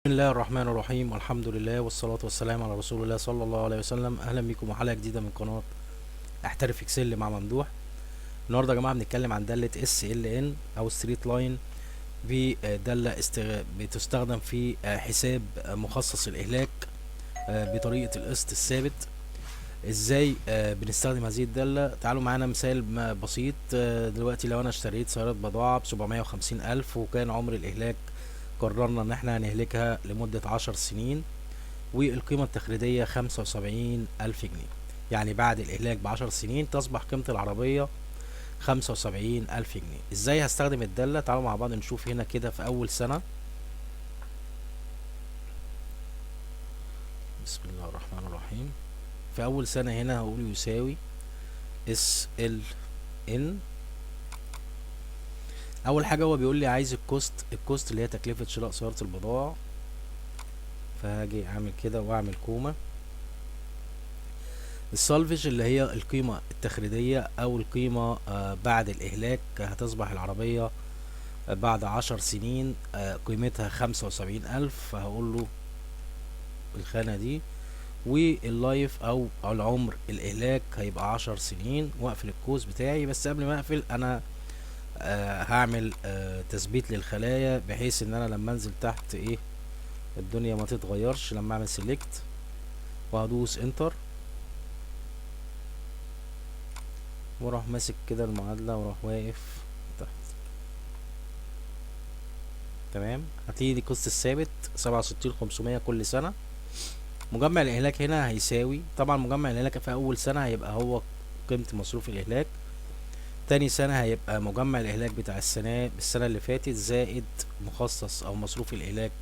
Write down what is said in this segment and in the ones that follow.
بسم الله الرحمن الرحيم، والحمد لله والصلاة والسلام على رسول الله صلى الله عليه وسلم. أهلا بكم وحلقة جديدة من قناة احترف اكسل مع ممدوح. النهاردة يا جماعة بنتكلم عن دالة SLN أو ستريت لاين. دالة بتستخدم في حساب مخصص الإهلاك بطريقة القسط الثابت. ازاي بنستخدم هذه الدالة؟ تعالوا معانا مثال بسيط. دلوقتي لو أنا اشتريت سيارة بضاعة ب750,000 وكان عمر الإهلاك قررنا ان احنا هنهلكها لمدة 10 سنين، والقيمة التخريجية 75,000 جنيه. يعني بعد الإهلاك ب10 سنين تصبح قيمة العربية 75,000 جنيه. ازاي هستخدم الدالة؟ تعالوا مع بعض نشوف هنا كده في أول سنة. بسم الله الرحمن الرحيم. في أول سنة هنا هقول يساوي SLN. أول حاجة هو بيقول لي عايز الكوست اللي هي تكلفة شراء سيارة البضائع، فهاجي أعمل كده وأعمل كومة. السالفج اللي هي القيمة التخريجية أو القيمة بعد الإهلاك. هتصبح العربية بعد 10 سنين قيمتها 75,000، فهقول له الخانة دي. واللايف أو العمر الإهلاك هيبقى 10 سنين، وأقفل القوس بتاعي. بس قبل ما أقفل أنا هعمل تثبيت للخلايا، بحيث إن أنا لما أنزل تحت الدنيا ما تتغيرش. لما أعمل سيلكت وهدوس انتر واروح ماسك كده المعادلة واروح واقف تحت. تمام، هتيجي قسط الثابت 67,500 كل سنة. مجمع الإهلاك هنا هيساوي، طبعا مجمع الإهلاك في أول سنة هيبقى هو قيمة مصروف الإهلاك. تاني سنة هيبقى مجمع الإهلاك بتاع السنة اللي فاتت زائد مخصص أو مصروف الإهلاك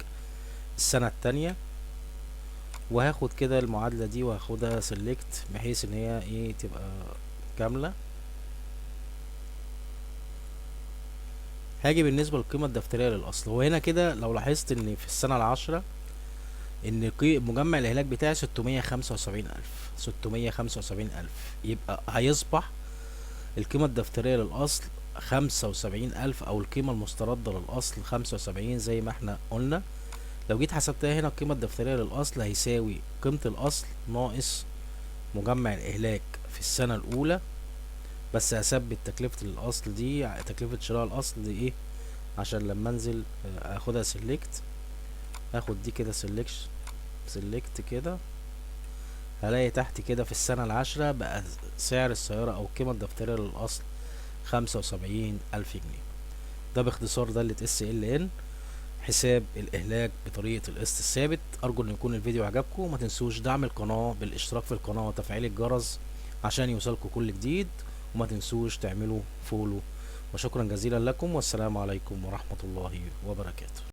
السنة التانية. وهاخد كده المعادلة دي وهاخدها سيلكت، بحيث ان هي تبقى كاملة. هاجي بالنسبة للقيمة الدفترية للأصل. وهنا كده لو لاحظت ان في السنة العاشرة ان مجمع الإهلاك بتاعي 675,000. يبقى هيصبح القيمة الدفترية للأصل 75,000، أو القيمة المستردة للأصل 75 زي ما احنا قلنا. لو جيت حسبتها هنا القيمة الدفترية للأصل هيساوي قيمة الأصل ناقص مجمع الإهلاك في السنة الأولى. بس هثبت تكلفة الأصل دي، تكلفة شراء الأصل دي عشان لما انزل اخدها سيلكت. اخد دي كده سيلكت كده، هلاقي تحت كده في السنة العاشرة بقى سعر السيارة أو القيمة الدفترية للأصل 75,000 جنيه. ده باختصار دالة SLN، حساب الإهلاك بطريقة القسط الثابت. أرجو إن يكون الفيديو عجبكم، وما تنسوش دعم القناة بالاشتراك في القناة وتفعيل الجرس عشان يوصلكم كل جديد، وما تنسوش تعملوا فولو. وشكرا جزيلا لكم، والسلام عليكم ورحمة الله وبركاته.